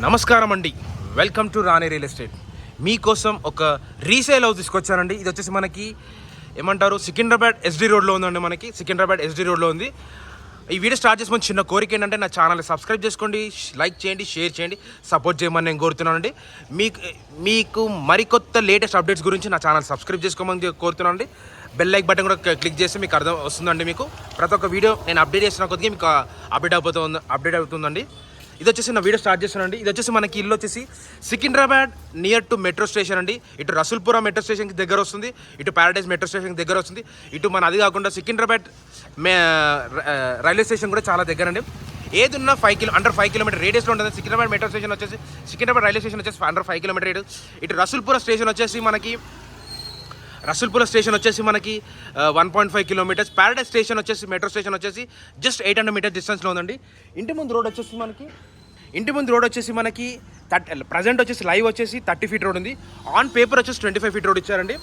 నమస్కారం అండి. Welcome to Rani real estate. మీకోసం ఒక రీసేల్ హౌస్ తీసుకొచ్చానండి. ఇది వచ్చేసి మనకి ఏమంటారు, సికింద్రాబాద్ ఎస్డి రోడ్లో ఉందండి. మనకి సికింద్రాబాద్ ఎస్డి రోడ్లో ఉంది. ఈ వీడియో స్టార్ట్ చేసి చిన్న కోరిక ఏంటంటే, నా ఛానల్ని సబ్స్క్రైబ్ చేసుకోండి, లైక్ చేయండి, షేర్ చేయండి, సపోర్ట్ చేయమని నేను కోరుతున్నానండి. మీకు మరికొత్త లేటెస్ట్ అప్డేట్స్ గురించి నా ఛానల్ సబ్స్క్రైబ్ చేసుకోమని కోరుతున్నానండి. బెల్ లైక్ బటన్ కూడా క్లిక్ చేస్తే మీకు అర్థం వస్తుందండి. మీకు ప్రతి ఒక్క వీడియో నేను అప్డేట్ చేసిన కొద్దిగా మీకు అప్డేట్ అవుతుందండి. ఇది వచ్చేసి నా వీడియో స్టార్ట్ చేస్తానండి. ఇది వచ్చేసి మనకి ఇల్లు వచ్చేసి Secunderabad near to metro station అండి. ఇటు రసూల్పుర మెట్రో స్టేషన్కి దగ్గర వస్తుంది, ఇటు ప్యారడైజ్ మెట్రో స్టేషన్కి దగ్గర వస్తుంది, ఇటు మన అది కాకుండా సికింద్రాబాద్ రైల్వే స్టేషన్ కూడా చాలా దగ్గర అండి. ఏదున్నా అండర్ 5 కిలోమీటర్ రేడియస్లో ఉంటుంది. సికింద్రాబాద్ మెట్రో స్టేషన్ వచ్చేసి, సికింద్రాబాద్ రైల్వే స్టేషన్ వచ్చేసి అండర్ 5 కిలోమీటర్ రేడియస్. ఇటు రసూల్పుర స్టేషన్ వచ్చేసి మనకి 1.5 కిలోమీటర్స్. ప్యారడైజ్ స్టేషన్ వచ్చేసి మెట్రో స్టేషన్ వచ్చేసి జస్ట్ 800 మీటర్స్ డిస్టెన్స్లో ఉందండి. ఇంటి ముందు రోడ్ వచ్చేసి మనకి ప్రజెంట్ వచ్చేసి లైవ్ వచ్చేసి 30 ఫీట్ రోడ్ ఉంది. ఆన్ పేపర్ వచ్చేసి 25 ఫీట్ రోడ్ ఇచ్చారండి.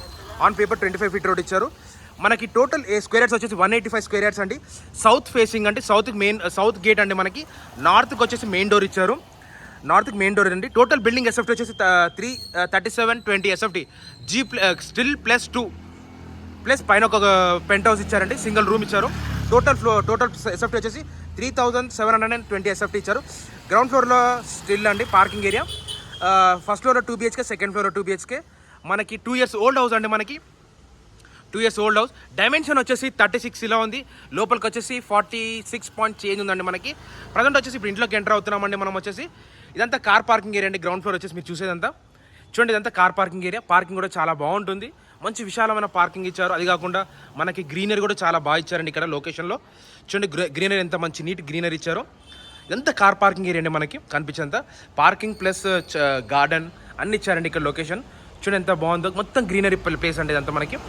ఆన్ పేపర్ 25 ఫీట్ రోడ్ ఇచ్చారు. మనకి టోటల్ స్క్వేర్ యార్డ్స్ వచ్చేసి 185 స్క్వేర్ యార్డ్స్ అండి. సౌత్ ఫేసింగ్ అంటే సౌత్ గేట్ అండి. మనకి నార్త్కి వచ్చేసి మెయిన్ డోర్ ఇచ్చారు. నార్త్కి మెయిన్ డోర్ అండి. టోటల్ బిల్డింగ్ ఎస్ఎఫ్టీ వచ్చేసి 33720 ఎస్ఎఫ్టీ జీ స్టిల్ +2 ప్లస్ పైన ఒక పెంట్ హౌస్ ఇచ్చారండి. సింగిల్ రూమ్ ఇచ్చారు. టోటల్ ఎస్ఎఫ్టీ వచ్చేసి 3720 ఎస్ఎఫ్టీ ఇచ్చారు. గ్రౌండ్ ఫ్లోర్లో స్టిల్ అండి పార్కింగ్ ఏరియా. ఫస్ట్ ఫ్లోర్లో 2 BHK, సెకండ్ ఫ్లోర్లో 2 BHK. మనకి 2 years ఓల్డ్ హౌస్ అండి. మనకి 2 years ఓల్డ్ హౌస్. డైమెన్షన్ వచ్చేసి 36 ఇలా ఉంది. లోపలికి వచ్చేసి 46 పాయింట్ చేంజ్ ఉందండి. మనకి ప్రజెంట్ వచ్చేసి ఇప్పుడు ఇంట్లోకి ఎంటర్ అవుతున్నామండి. మనం వచ్చేసి ఇదంతా కార్ పార్కింగ్ ఏరియా అండి. గ్రౌండ్ ఫ్లోర్ వచ్చేసి మీరు చూసేదంతా చూడండి, ఇదంతా కార్ పార్కింగ్ ఏరియా. పార్కింగ్ కూడా చాలా బాగుంటుంది. మంచి విశాలమైన పార్కింగ్ ఇచ్చారు. అది కాకుండా మనకి గ్రీనరీ కూడా చాలా బాగా ఇచ్చారండి. ఇక్కడ లొకేషన్లో చూడండి, గ్రీనరీ ఎంత మంచి నీట్ గ్రీనరీ ఇచ్చారు. ఇదంతా కార్ పార్కింగ్ ఏరియా అండి. మనకి కనిపించేంత పార్కింగ్ ప్లస్ గార్డెన్ అన్ని ఇచ్చారండి. ఇక్కడ లొకేషన్ చూడండి ఎంత బాగుందో. మొత్తం గ్రీనరీ ప్లేస్ అండి ఇదంతా. మనకి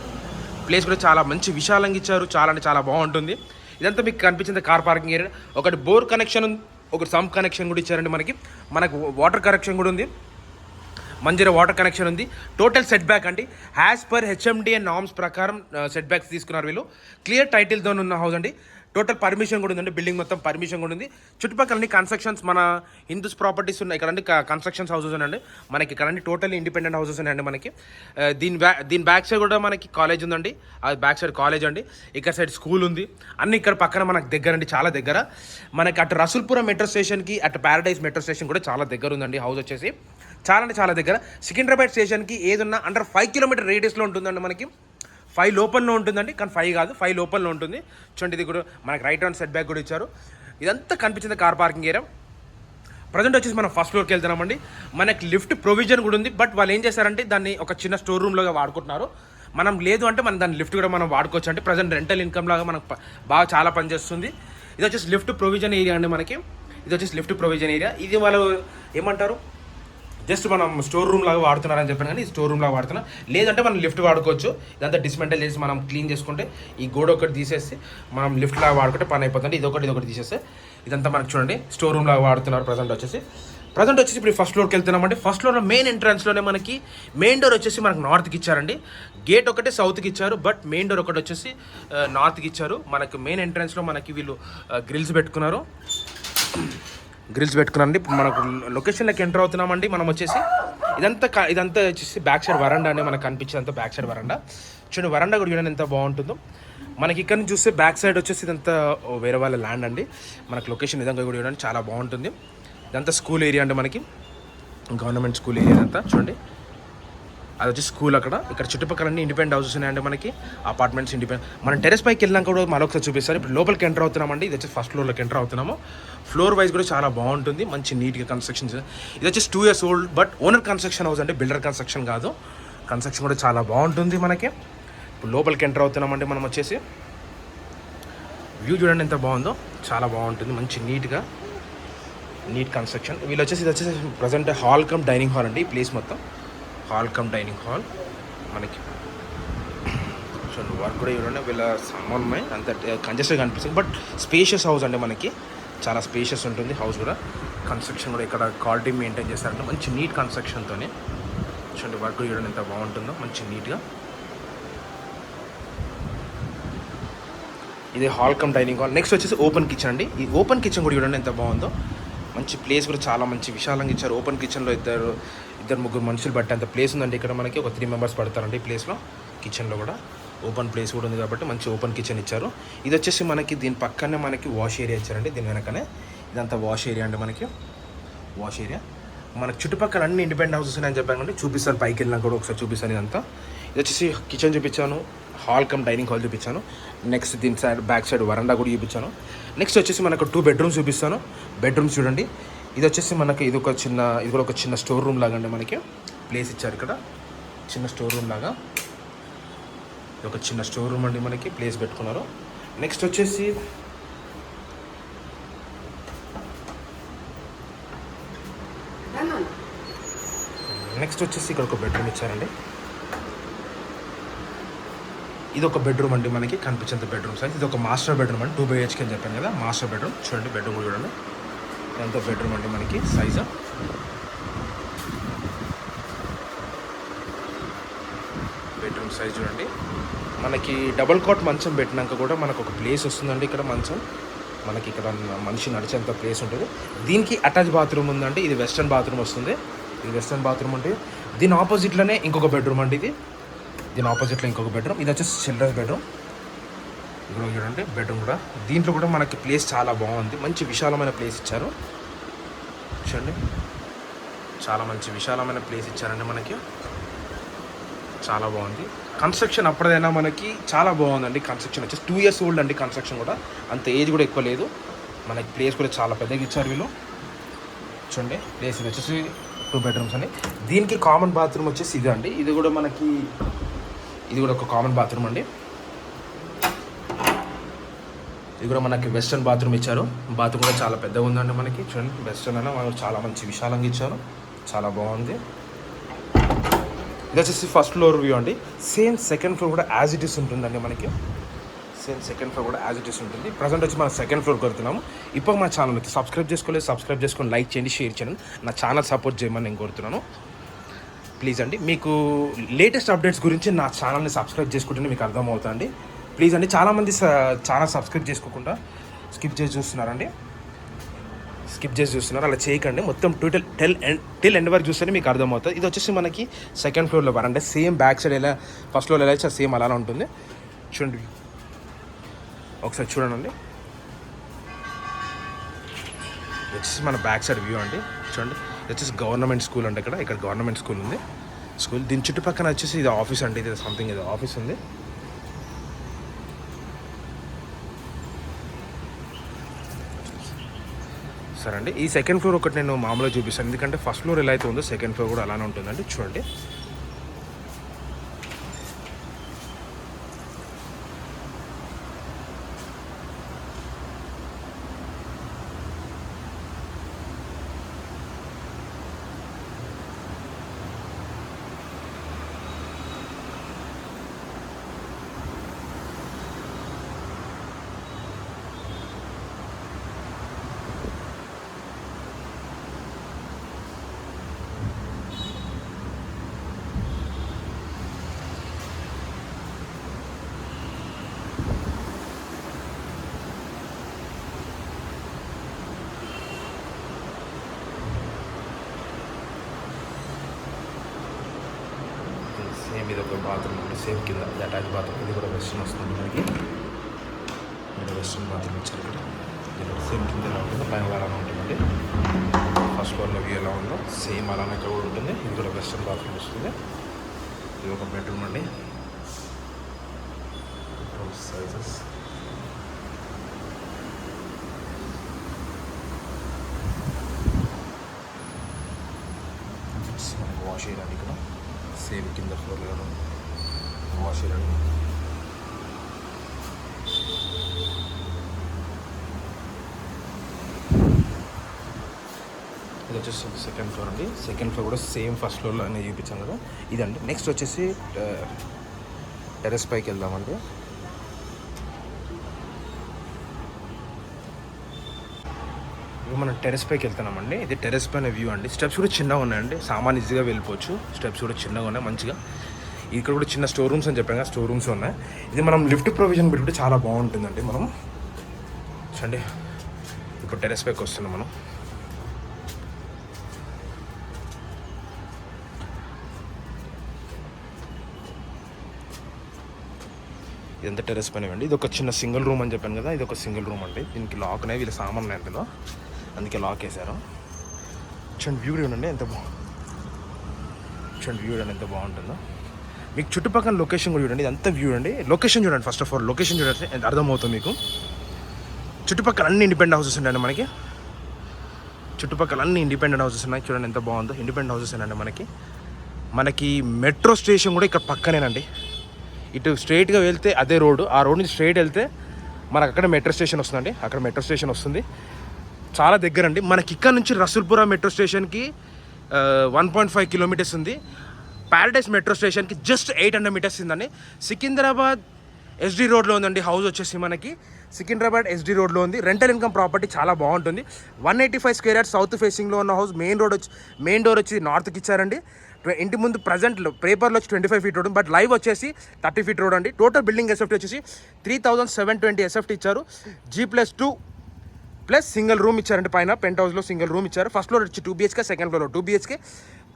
ప్లేస్ కూడా చాలా మంచి విశాలంగా ఇచ్చారు. చాలా అంటే చాలా బాగుంటుంది. ఇదంతా మీకు కనిపించింది కార్ పార్కింగ్ ఏరియా. ఒకటి బోర్ కనెక్షన్, ఒకటి సమ్ కనెక్షన్ కూడా ఇచ్చారండి. మనకు వాటర్ కనెక్షన్ కూడా ఉంది. మంజీరా వాటర్ కనెక్షన్ ఉంది. టోటల్ సెట్ బ్యాక్ అండి. యాజ్ పర్ HMDA నార్మ్స్ ప్రకారం సెట్ బ్యాక్స్ తీసుకున్నారు వీళ్ళు. క్లియర్ టైటిల్తో ఉన్న హౌస్ అండి. టోటల్ పర్మిషన్ కూడా ఉందండి. బిల్డింగ్ మొత్తం పర్మిషన్ కూడా ఉంది. చుట్టుపక్కల అన్ని కన్స్ట్రక్షన్స్ మన హిందూస్ ప్రాపర్టీస్ ఉన్నాయి. ఇక్కడ అన్ని కన్స్ట్రక్షన్స్ హౌసెస్ ఉన్నాయండి. మనకి ఇక్కడ అన్ని టోటల్ ఇండిపెండెంట్ హౌసెస్ ఉన్నాయండి. మనకి దీని బ్యాక్ సైడ్ కూడా మనకి కాలేజ్ ఉందండి. అది బ్యాక్ సైడ్ కాలేజ్ అండి. ఇక్కడ సైడ్ స్కూల్ ఉంది. అన్ని ఇక్కడ పక్కన మనకు దగ్గర అండి, చాలా దగ్గర. మనకి అటు రసూల్పురం మెట్రో స్టేషన్కి, అటు ప్యారడైజ్ మెట్రో స్టేషన్ కూడా చాలా దగ్గర ఉందండి. హౌస్ వచ్చేసి చాలా అంటే చాలా దగ్గర. సికింద్రాబాద్ స్టేషన్కి ఏదున్నా అండర్ 5 కిలోమీటర్ రేడియస్లో ఉంటుందండి. మనకి 5 లోపల్లో ఉంటుందండి, కానీ 5 కాదు, 5 లోపల్లో ఉంటుంది. చూడండి, ఇది కూడా మనకి రైట్ హ్యాండ్ సెట్ బ్యాక్ కూడా ఇచ్చారు. ఇదంతా కనిపించింది కార్ పార్కింగ్ ఏరియా. ప్రజెంట్ వచ్చేసి మనం ఫస్ట్ ఫ్లోర్కి వెళ్తున్నామండి. మనకి లిఫ్ట్ ప్రొవిజన్ కూడా ఉంది. బట్ వాళ్ళు ఏం చేశారంటే దాన్ని ఒక చిన్న స్టోర్ రూమ్లోగా వాడుకుంటున్నారు. మనం లేదు అంటే మనం దాని లిఫ్ట్ కూడా మనం వాడుకోవచ్చు. అంటే ప్రజెంట్ రెంటల్ ఇన్కమ్ లాగా మనకు బాగా చాలా పనిచేస్తుంది. ఇది వచ్చేసి లిఫ్ట్ ప్రొవిజన్ ఏరియా అండి. మనకి ఇది వచ్చేసి లిఫ్ట్ ప్రొవిజన్ ఏరియా. ఇది వాళ్ళు ఏమంటారు, జస్ట్ మనం స్టోర్ రూమ్ లాగా వాడుతున్నారని చెప్పాను, కానీ స్టోర్ రూమ్ లాగా వాడుతున్నా. లేదంటే మనం లిఫ్ట్ వాడుకోవచ్చు. ఇదంతా డిస్మెంటల్ చేసి మనం క్లీన్ చేసుకుంటే, ఈ గోడ ఒకటి తీసేసి మనం లిఫ్ట్ లాగా వాడుకుంటే పని అయిపోతుంది. ఇది ఒకటి తీసేస్తే ఇదంతా మనకు చూడండి స్టోర్ రూమ్ లాగా వాడుతున్నారు. ప్రజెంట్ వచ్చేసి ఇప్పుడు ఫస్ట్ ఫ్లోర్కి వెళ్తున్నామండి. ఫస్ట్ ఫ్లోర్లో మెయిన్ ఎంట్రన్స్లోనే మనకి మెయిన్ డోర్ వచ్చేసి మనకు నార్త్కి ఇచ్చారండి. గేట్ ఒకటే సౌత్కి ఇచ్చారు, బట్ మెయిన్ డోర్ ఒకటి వచ్చేసి నార్త్కి ఇచ్చారు. మనకు మెయిన్ ఎంట్రన్స్లో మనకి వీళ్ళు గ్రిల్స్ పెట్టుకున్నారండి. ఇప్పుడు మనకు లొకేషన్లోకి ఎంటర్ అవుతున్నామండి. మనం వచ్చేసి ఇదంతా వచ్చేసి బ్యాక్ సైడ్ వరండా అండి. మనకు కనిపించేదంతా బ్యాక్ సైడ్ వరండా. చూడండి, వరండా కూడా చూడండి ఎంత బాగుంటుందో. మనకి ఇక్కడ నుంచి చూస్తే బ్యాక్ సైడ్ వచ్చేసి ఇదంతా వేరే వాళ్ళ ల్యాండ్ అండి. మనకు లొకేషన్ విధంగా కూడా చూడండి చాలా బాగుంటుంది. ఇదంతా స్కూల్ ఏరియా అండి. మనకి గవర్నమెంట్ స్కూల్ ఏరియా అంతా చూడండి. అది వచ్చి స్కూల్ అక్కడ. ఇక్కడ చుట్టుపక్కల అన్ని ఇండిపెండెంట్ హౌసెస్ ఉన్నాయండి. మనకి అపార్ట్మెంట్స్ ఇండిపెండెంట్. మనం టెరెస్ పైకి వెళ్ళినాక కూడా మరొకసారి చూపిస్తారు. ఇప్పుడు లోపలికి ఎంటర్ అవుతున్నామండి. ఇది వచ్చి ఫస్ట్ ఫ్లోర్లోకి ఎంటర్ అవుతున్నాము. ఫ్లోర్ వైజ్ కూడా చాలా బాగుంటుంది. మంచి నీట్గా కన్స్ట్రక్షన్స్. ఇది వచ్చి 2 years old, but owner construction house అంటే బిల్డర్ కన్స్ట్రక్షన్ కాదు. కన్స్ట్రక్షన్ కూడా చాలా బాగుంటుంది. మనకి ఇప్పుడు లోపలికి ఎంటర్ అవుతున్నామండి. మనం వచ్చేసి వ్యూ చూడండి ఎంత బాగుందో. చాలా బాగుంటుంది. మంచి నీట్ కన్స్ట్రక్షన్. ఇది వచ్చేసి present hall cum dining hall అండి. ఈ ప్లేస్ మొత్తం హాల్ కమ్ డైనింగ్ హాల్. మనకి చూడండి వర్క్ కూడా చూడండి. వీళ్ళ సామాన్మై అంత కంజెస్ట్గా కనిపిస్తుంది, బట్ స్పేషియస్ హౌస్ అండి. మనకి చాలా స్పేషియస్ ఉంటుంది హౌస్ కూడా. కన్స్ట్రక్షన్ కూడా ఇక్కడ క్వాలిటీ మెయింటైన్ చేస్తారంటే మంచి నీట్ కన్స్ట్రక్షన్తోనే. చూడండి వర్క్ కూడా చూడండి ఎంత బాగుంటుందో, మంచి నీట్గా. ఇది hall cum dining hall. Next వచ్చేసి ఓపెన్ కిచెన్ అండి. ఈ ఓపెన్ కిచెన్ కూడా చూడండి ఎంత బాగుందో. మంచి ప్లేస్ కూడా చాలా మంచి విశాలంగా ఇచ్చారు. ఓపెన్ కిచెన్లో ఇద్దరు ముగ్గురు మనుషులు పట్టేంత ప్లేస్ ఉందండి ఇక్కడ మనకి. ఒక 3 మెంబర్స్ పడతారండి ఈ ప్లేస్లో. కిచెన్లో కూడా ఓపెన్ ప్లేస్ కూడా ఉంది కాబట్టి మంచి ఓపెన్ కిచెన్ ఇచ్చారు. ఇది వచ్చేసి మనకి దీని పక్కనే మనకి వాష్ ఏరియా ఇచ్చారండి. దీని వెనకనే ఇదంతా వాష్ ఏరియా అండి మనకి. వాష్ ఏరియా మనకి చుట్టుపక్కల అన్ని ఇండిపెండెంట్ హౌసెస్ ఉన్నాయని చెప్పాను కండి. చూపిస్తాను, పైకి వెళ్ళినా కూడా ఒకసారి చూపిస్తాను ఇదంతా. ఇది వచ్చేసి కిచెన్ చూపించాను, హాల్ కమ్ డైనింగ్ హాల్ చూపించాను. నెక్స్ట్ దీని సైడ్ బ్యాక్ సైడ్ వరండా కూడా చూపించాను. నెక్స్ట్ వచ్చేసి మనకు 2 బెడ్రూమ్స్ చూపిస్తాను. బెడ్రూమ్స్ చూడండి. ఇది వచ్చేసి మనకి ఇది కూడా ఒక చిన్న స్టోర్ రూమ్ లాగా అండి మనకి ప్లేస్ ఇచ్చారు ఇక్కడ. చిన్న స్టోర్ రూమ్ లాగా ఇది ఒక చిన్న స్టోర్ రూమ్ అండి మనకి ప్లేస్ పెట్టుకున్నారు. నెక్స్ట్ వచ్చేసి ఇక్కడ ఒక బెడ్రూమ్ ఇచ్చారండి. ఇది ఒక బెడ్రూమ్ అండి మనకి కనిపించేంత బెడ్రూమ్ సైజ్. ఇది ఒక మాస్టర్ బెడ్రూమ్ అండి. 2 BHK అని చెప్పాను కదా, మాస్టర్ బెడ్రూమ్. చూడండి బెడ్రూమ్ కూడా చూడండి ఎంత బెడ్రూమ్ అండి మనకి సైజు. బెడ్రూమ్ సైజ్ చూడండి. మనకి డబుల్ కాట్ మంచం పెట్టినాక కూడా మనకు ఒక ప్లేస్ వస్తుందండి ఇక్కడ. మంచం మనకి ఇక్కడ మనిషి నడిచేంత ప్లేస్ ఉంటుంది. దీనికి అటాచ్ బాత్రూమ్ ఉందండి. ఇది వెస్టర్న్ బాత్రూమ్ వస్తుంది. ఇది వెస్టర్న్ బాత్రూమ్ ఉంటుంది. దీని ఆపోజిట్లోనే ఇంకొక బెడ్రూమ్ అండి ఇది. దీని ఆపోజిట్లో ఇంకొక బెడ్రూమ్. ఇది వచ్చేసి చిల్డ్రన్స్ బెడ్రూమ్. ఇక్కడ చూడండి బెడ్రూమ్ కూడా. దీంట్లో కూడా మనకి ప్లేస్ చాలా బాగుంది. మంచి విశాలమైన ప్లేస్ ఇచ్చారు. చూడండి చాలా మంచి విశాలమైన ప్లేస్ ఇచ్చారండి మనకి. చాలా బాగుంది. కన్స్ట్రక్షన్ అప్పటిదైనా మనకి చాలా బాగుందండి. కన్స్ట్రక్షన్ వచ్చేసి 2 years ఓల్డ్ అండి. కన్స్ట్రక్షన్ కూడా అంత ఏజ్ కూడా ఎక్కువ లేదు. మనకి ప్లేస్ కూడా చాలా పెద్దగా ఇచ్చారు వీళ్ళు. చూడండి ప్లేస్ ఇది వచ్చేసి 2 bedrooms అండి. దీనికి కామన్ బాత్రూమ్ వచ్చేసి ఇది అండి. ఇది కూడా ఒక కామన్ బాత్రూమ్ అండి. ఇది కూడా మనకి వెస్టర్న్ బాత్రూమ్ ఇచ్చారు. బాత్రూమ్ కూడా చాలా పెద్దగా ఉందండి మనకి. చూడండి వెస్టర్న్ అయినా మనకు చాలా మంచి విశాలంగా ఇచ్చారు. చాలా బాగుంది. ఇది వచ్చేసి ఫస్ట్ ఫ్లోర్ వ్యూ అండి. సేమ్ సెకండ్ ఫ్లోర్ కూడా యాజ్ ఇట్ ఈస్ ఉంటుందండి మనకి. సేమ్ సెకండ్ ఫ్లోర్ కూడా యాజ్ ఇట్ ఈస్ ఉంటుంది. ప్రజెంట్ వచ్చి మనం సెకండ్ ఫ్లోర్ కొడుతున్నాము. ఇప్పుడు మా ఛానల్ అయితే సబ్స్క్రైబ్ చేసుకొని లైక్ చేయండి, షేర్ చేయండి. నా ఛానల్ సపోర్ట్ చేయమని నేను కోరుతున్నాను. ప్లీజ్ అండి, మీకు లేటెస్ట్ అప్డేట్స్ గురించి నా ఛానల్ని సబ్స్క్రైబ్ చేసుకుంటేనే మీకు అర్థమవుతుంది. ప్లీజ్ అండి, చాలామంది ఛానల్ సబ్స్క్రైబ్ చేసుకోకుండా స్కిప్ చేసి చూస్తున్నారు. అలా చేయకండి. మొత్తం టిల్ ఎండ్ వరకు చూస్తేనే మీకు అర్థమవుతుంది. ఇది వచ్చేసి మనకి సెకండ్ ఫ్లోర్లో వరండా. సేమ్ బ్యాక్ సైడ్ ఎలా ఫస్ట్ ఫ్లోర్లో ఎలా సేమ్ అలానే ఉంటుంది. చూడండి ఒకసారి చూడండి. వచ్చేసి మన బ్యాక్ సైడ్ వ్యూ అండి. చూడండి ఇది వచ్చేసి గవర్నమెంట్ స్కూల్ అండి. ఇక్కడ గవర్నమెంట్ స్కూల్ ఉంది. దీని చుట్టుపక్కల వచ్చేసి ఇది ఆఫీస్ అండి. ఇది సంథింగ్ ఇది ఆఫీస్ ఉంది. సరే అండి, ఈ సెకండ్ ఫ్లోర్ ఒకటి నేను మామూలుగా చూపిస్తాను. ఎందుకంటే ఫస్ట్ ఫ్లోర్ ఎలా అయితే ఉందో సెకండ్ ఫ్లోర్ కూడా అలానే ఉంటుందండి. చూడండి సేమ్ ఇది ఒక బాత్రూమ్ ఉంది. సేమ్ కింద అటాచ్ బాత్రూమ్. ఇది కూడా వెస్ట్రన్ వస్తుంది మనకి. వెస్ట్రన్ బాత్రూమ్ ఇచ్చారు ఇక్కడ. ఇది సేమ్ కింద ఎలా ఉంటుందో పైన అలానే ఉంటుందండి. ఫస్ట్ ఫ్లోర్లో వ్యూ ఎలా ఉందో సేమ్ అలానే ఇక్కడ కూడా ఉంటుంది. ఇది కూడా వెస్ట్రన్ బాత్రూమ్ వస్తుంది. ఇది ఒక బెడ్రూమ్ అండి. సైజెస్ వాష్ చేయడానికి ఇక్కడ సేమ్ కింద ఫ్లోర్లో వాష్ చేయడానికి. ఇది వచ్చేసి సెకండ్ ఫ్లోర్ అండి. సెకండ్ ఫ్లోర్ కూడా సేమ్ ఫస్ట్ ఫ్లోర్లో అనేది చూపించాను కదా, ఇదండి. నెక్స్ట్ వచ్చేసి టెర్రస్ పైకి వెళ్దామండి. ఇప్పుడు మనం టెర్రస్ పైకి వెళ్తున్నామండి. ఇది టెర్రస్ పైన వ్యూ అండి. స్టెప్స్ కూడా చిన్నగా ఉన్నాయండి. సామాన్ ఈజీగా వెళ్ళిపోవచ్చు. స్టెప్స్ కూడా చిన్నగా ఉన్నాయి మంచిగా. ఇక్కడ కూడా చిన్న స్టోర్ రూమ్స్ అని చెప్పాను కదా, స్టోర్ రూమ్స్ ఉన్నాయి. ఇది మనం లిఫ్ట్ ప్రొవిజన్ పెట్టుకుంటే చాలా బాగుంటుందండి. మనం చూడండి ఇప్పుడు టెర్రస్ పైకి వస్తున్నాం మనం. ఇదంతా టెరెస్ పైన అండి. ఇది ఒక చిన్న సింగిల్ రూమ్ అని చెప్పాను కదా, ఇది ఒక సింగిల్ రూమ్ అండి. దీనికి లాక్ ఉన్నాయి, వీళ్ళ సామాన్లు అందులో, అందుకే లాక్ వేశారు. చూడండి వ్యూ చూడండి ఎంత చూడండి వ్యూ చూడండి ఎంత బాగుంటుందో. మీకు చుట్టుపక్కల లొకేషన్ కూడా చూడండి, ఇదంతా వ్యూ అండి. లొకేషన్ చూడండి, ఫస్ట్ ఆఫ్ ఆల్ లొకేషన్ చూడండి ఎంత అర్థమవుతుంది మీకు. చుట్టుపక్కల అన్ని ఇండిపెండెంట్ హౌసెస్ ఉన్నాయండి మనకి. చుట్టుపక్కల అన్ని ఇండిపెండెంట్ హౌసెస్ ఉన్నాయి, చూడండి ఎంత బాగుందో. ఇండిపెండెంట్ హౌసెస్ అండి మనకి మెట్రో స్టేషన్ కూడా ఇక్కడ పక్కనేనండి. ఇటు స్ట్రైట్గా వెళ్తే అదే రోడ్డు, ఆ రోడ్ నుంచి స్ట్రైట్ వెళ్తే మనకు అక్కడ మెట్రో స్టేషన్ వస్తుందండి. అక్కడ మెట్రో స్టేషన్ వస్తుంది, చాలా దగ్గర అండి మనకి. ఇక్కడ నుంచి రసూల్పుర మెట్రో స్టేషన్కి 1.5 కిలోమీటర్స్ ఉంది. ప్యారడైస్ మెట్రో స్టేషన్కి జస్ట్ 800 మీటర్స్ ఉందండి. సికింద్రాబాద్ ఎస్డి రోడ్లో ఉందండి హౌస్ వచ్చేసి మనకి. సికింద్రాబాద్ ఎస్డి రోడ్లో ఉంది. రెంటల్ ఇన్కమ్ ప్రాపర్టీ చాలా బాగుంటుంది. 185 స్క్వేర్ యార్డ్స్ సౌత్ ఫేసింగ్లో ఉన్న హౌస్. మెయిన్ డోర్ వచ్చి నార్త్కి ఇచ్చారండి. ఇంటి ముందు ప్రజెంట్ పేపర్లో వచ్చి 25 ఫీట్ రోడ్, బట్ లైవ్ వచ్చేసి 30 ఫీట్ రోడ్ అండి. టోటల్ బిల్డింగ్ ఎస్ఎఫ్టీ వచ్చేసి 3720 ఎస్ఎఫ్టీ ఇచ్చారు. G+2 ప్లస్ సింగిల్ రూమ్ ఇచ్చారండి. పైన పెంట్ హౌస్లో సింగిల్ రూమ్ ఇచ్చారు. ఫస్ట్ ఫ్లోర్ వచ్చి 2 BHK, సెకండ్ ఫ్లోర్లో 2 BHK.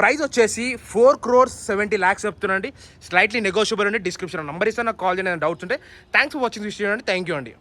ప్రైస్ వచ్చేసి 4,70 lakhs చెప్తున్నాండి. స్లైట్లీ నెగోషియబుల్ అండి. డిస్క్రిప్షన్ నెంబర్ ఇస్తాను, నాకు కాల్ చేయండి డౌట్స్ ఉంటే. Thanks for watching this video అండి. థ్యాంక్ యూ అండి.